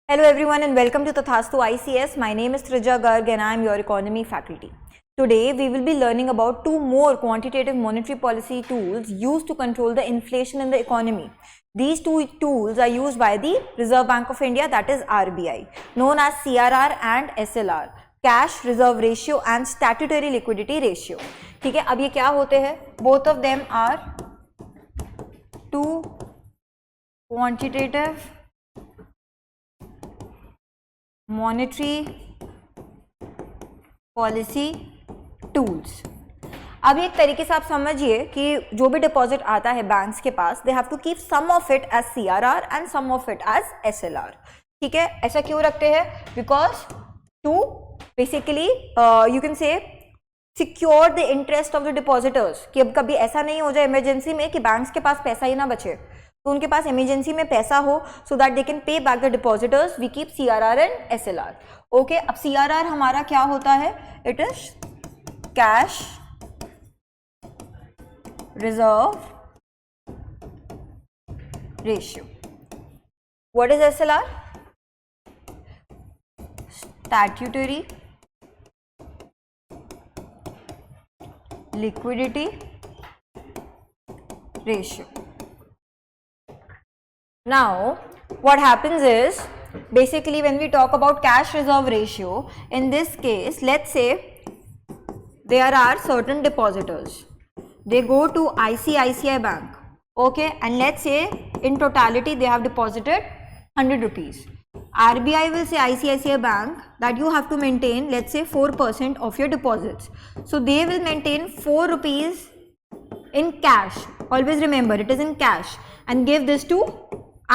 Hello everyone and welcome to Tathastu ICS. My name is Trija Garg and I am your economy faculty. Today we will be learning about two more quantitative monetary policy tools used to control the inflation in the economy. These two tools are used by the Reserve Bank of India, that is RBI, known as CRR and SLR, cash reserve ratio and statutory liquidity ratio. ठीक है, अब ये क्या होते हैं? Both of them are two quantitative monetary policy tools. अब एक तरीके से आप समझिए कि जो भी डिपॉजिट आता है बैंक्स के पास, they have to keep some of it as CRR and some of it as SLR. ठीक है, ऐसा क्यों रखते हैं? Because to basically you can say secure the interest of the depositors, कि अब कभी ऐसा नहीं हो जाए इमरजेंसी में कि बैंक्स के पास पैसा ही ना बचे, तो उनके पास इमरजेंसी में पैसा हो, so that they can pay back the depositors. We keep CRR and SLR. Okay, अब CRR हमारा क्या होता है? It is cash reserve ratio. What is SLR? Statutory liquidity ratio. Now, what happens is, basically when we talk about cash reserve ratio, in this case, let's say there are certain depositors. They go to ICICI Bank, okay, and let's say in totality they have deposited 100 rupees. RBI will say ICICI Bank that you have to maintain, let's say 4% of your deposits. So they will maintain 4 rupees in cash. Always remember, it is in cash, and give this to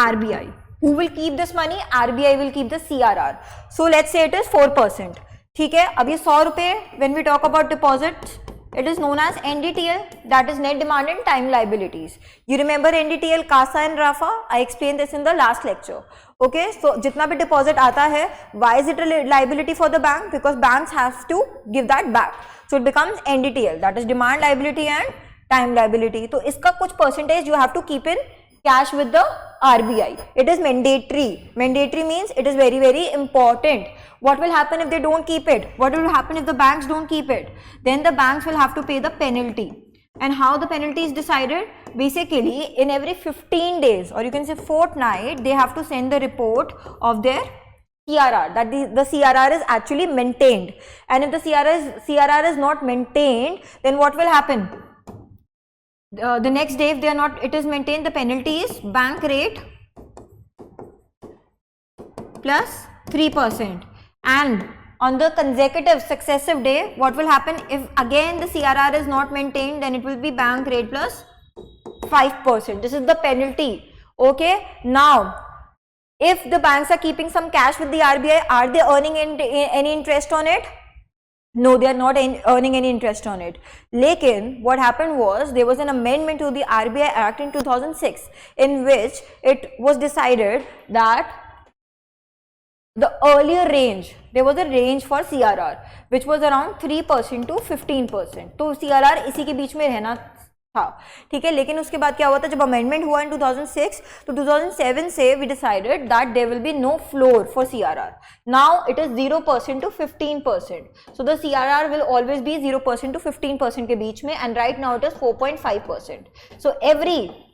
RBI. Who will keep this money? RBI will keep the CRR. So let's say it is 4%. ठीक है, अब ये 100 रुपये, when we talk about deposits, it is known as NDTL, that is net demand and time liabilities. You remember NDTL, CASA and RAFA? I explained this in the last lecture. Okay, so जितना भी deposit आता है, why is it a liability for the bank? Because banks have to give that back. So it becomes NDTL, that is demand liability and time liability. तो इसका कुछ percentage you have to keep in cash with the RBI. It is mandatory. Mandatory means it is very, very important. What will happen if they don't keep it? What will happen if the banks don't keep it? Then the banks will have to pay the penalty. And how the penalty is decided? Basically, in every 15 days, or you can say fortnight, they have to send the report of their CRR, that the CRR is actually maintained. And if the CRR is not maintained, then what will happen? The next day, if they are not, it is maintained, the penalty is bank rate plus 3%. And on the consecutive successive day, what will happen? If again the CRR is not maintained, then it will be bank rate plus 5%. This is the penalty. Okay, now if the banks are keeping some cash with the RBI, are they earning any interest on it? No, they are not earning any interest on it. Lekin, what happened was, there was an amendment to the RBI Act in 2006, in which it was decided that the earlier range, there was a range for CRR, which was around 3% to 15%. तो CRR इसी के बीच में रहना था, ठीक है. लेकिन उसके बाद क्या हुआ था, जब अमेंडमेंट हुआ इन 2006, तो 2007 से we decided that there will be no floor for CRR. Now it is 0% to 15%. So the CRR will always be 0% to 15% के बीच में, and right now it is 4.5%. So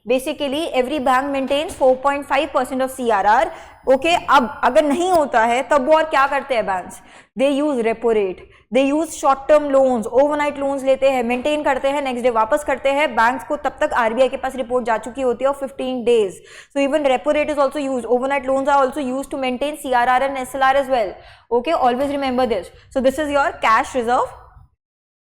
basically every bank maintains 4.5% of CRR. Okay, अब अगर नहीं होता है तब वो और क्या करते हैं banks? They use repo rate, they use short term loans, overnight loans लेते हैं, मेंटेन करते हैं, नेक्स्ट डे वापस करते हैं. बैंक्स को तब तक RBI के पास रिपोर्ट जा चुकी होती है 15 days. So even repo rate is also used, overnight loans are also used to maintain CRR and SLR as well. Okay, always remember this. So this is your cash reserve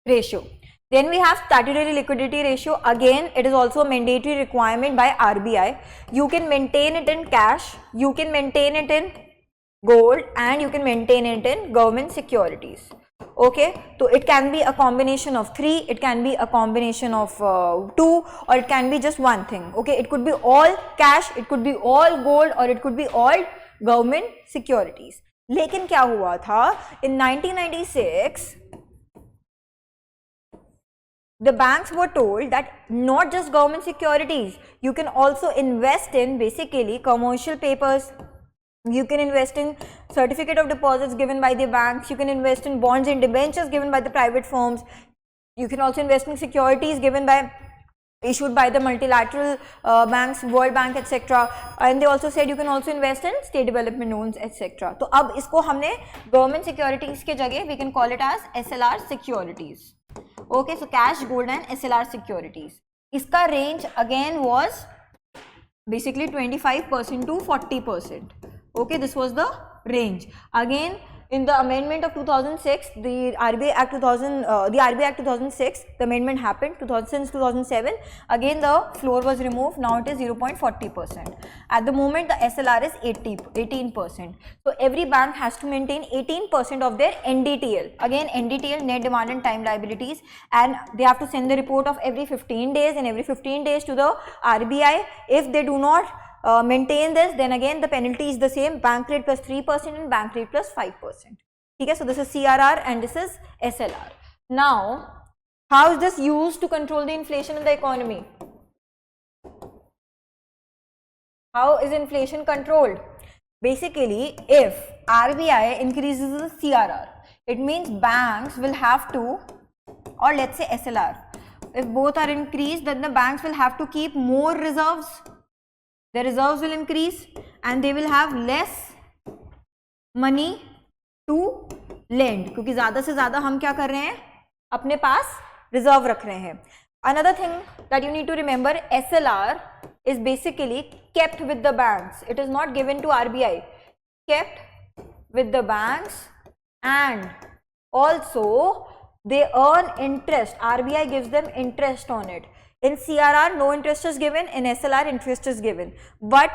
ratio. Then we have statutory liquidity ratio. Again, it is also a mandatory requirement by RBI. You can maintain it in cash, you can maintain it in gold, and you can maintain it in government securities. Okay, so it can be a combination of 3, it can be a combination of 2, or it can be just one thing. Okay, it could be all cash, it could be all gold, or it could be all government securities. लेकिन क्या हुआ था, in 1996 the banks were told that not just government securities, you can also invest in basically commercial papers, You can invest in certificate of deposits given by the banks. You can invest in bonds and debentures given by the private firms. You can also invest in securities issued by the multilateral banks, World Bank, etc. And they also said you can also invest in state development loans, etc. तो अब इसको हमने government securities के जगह we can call it as SLR securities. Okay, so cash, gold and SLR securities. इसका range again was basically 25% to 40%. Okay, this was the range. Again, in the amendment of 2006, the RBI Act 2006, the amendment happened since 2007. Again, the floor was removed. Now it is 0.40%. At the moment, the SLR is 18%. So every bank has to maintain 18% of their NDTL. Again, NDTL, net demand and time liabilities, and they have to send the report of every 15 days, and every 15 days to the RBI. If they do not maintain this, then again the penalty is the same, bank rate plus 3% and bank rate plus 5%. Okay, so this is CRR and this is SLR. Now, how is this used to control the inflation in the economy? How is inflation controlled? Basically, if RBI increases the CRR, it means banks will have to, or let's say SLR, if both are increased, then the banks will have to keep more reserves. The reserves will increase and they will have less money to lend, क्योंकि ज़्यादा से ज़्यादा हम क्या कर रहे हैं, अपने पास रिजर्व रख रहे हैं. Another thing that you need to remember, SLR is basically kept with the banks. It is not given to RBI. Kept with the banks, and also they earn interest. RBI gives them interest on it. In CRR, no interest is given. In SLR, interest is given. But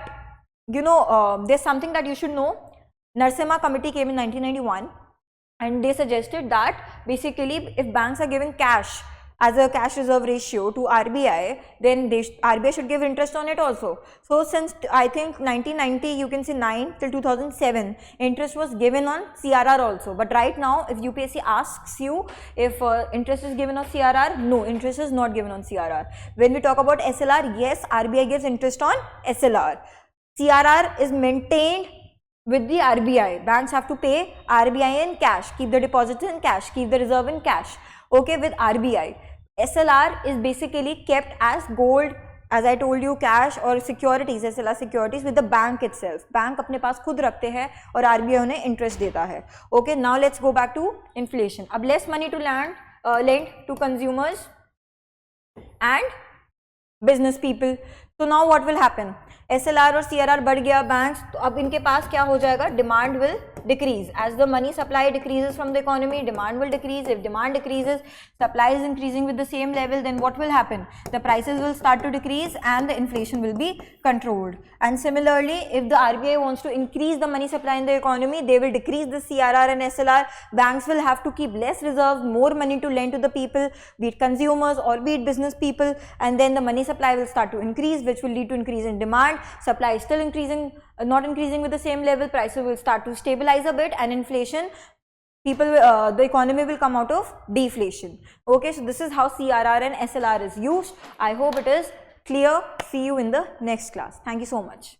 you know, there's something that you should know. Narasimha Committee came in 1991, and they suggested that basically, if banks are giving cash as a cash reserve ratio to RBI, then RBI should give interest on it also. So since I think 1990, you can say 9 till 2007, interest was given on CRR also. But right now, if UPSC asks you if interest is given on CRR, no, interest is not given on CRR. When we talk about SLR, yes, RBI gives interest on SLR. CRR is maintained with the RBI. Banks have to pay RBI in cash, keep the deposits in cash, keep the reserve in cash. Okay, with RBI. SLR is basically kept as gold, as I told you, cash or securities, SLR securities with the bank itself. Bank अपने पास खुद रखते हैं और RBI उन्हें interest देता है. Okay, now let's go back to inflation. अब less money to lend to consumers and business people. So now what will happen? SLR और CRR बढ़ गया banks, तो अब इनके पास क्या हो जाएगा? Demand will decrease. As the money supply decreases from the economy, demand will decrease. If demand decreases, supply is increasing with the same level, then what will happen? The prices will start to decrease and the inflation will be controlled. And similarly, if the RBI wants to increase the money supply in the economy, they will decrease the CRR and SLR. Banks will have to keep less reserves, more money to lend to the people, be it consumers or be it business people, and then the money supply will start to increase, which will lead to increase in demand. Supply is still increasing, not increasing with the same level, prices will start to stabilize a bit, and inflation, the economy will come out of deflation. Okay, so this is how CRR and SLR is used. I hope it is clear. See you in the next class. Thank you so much.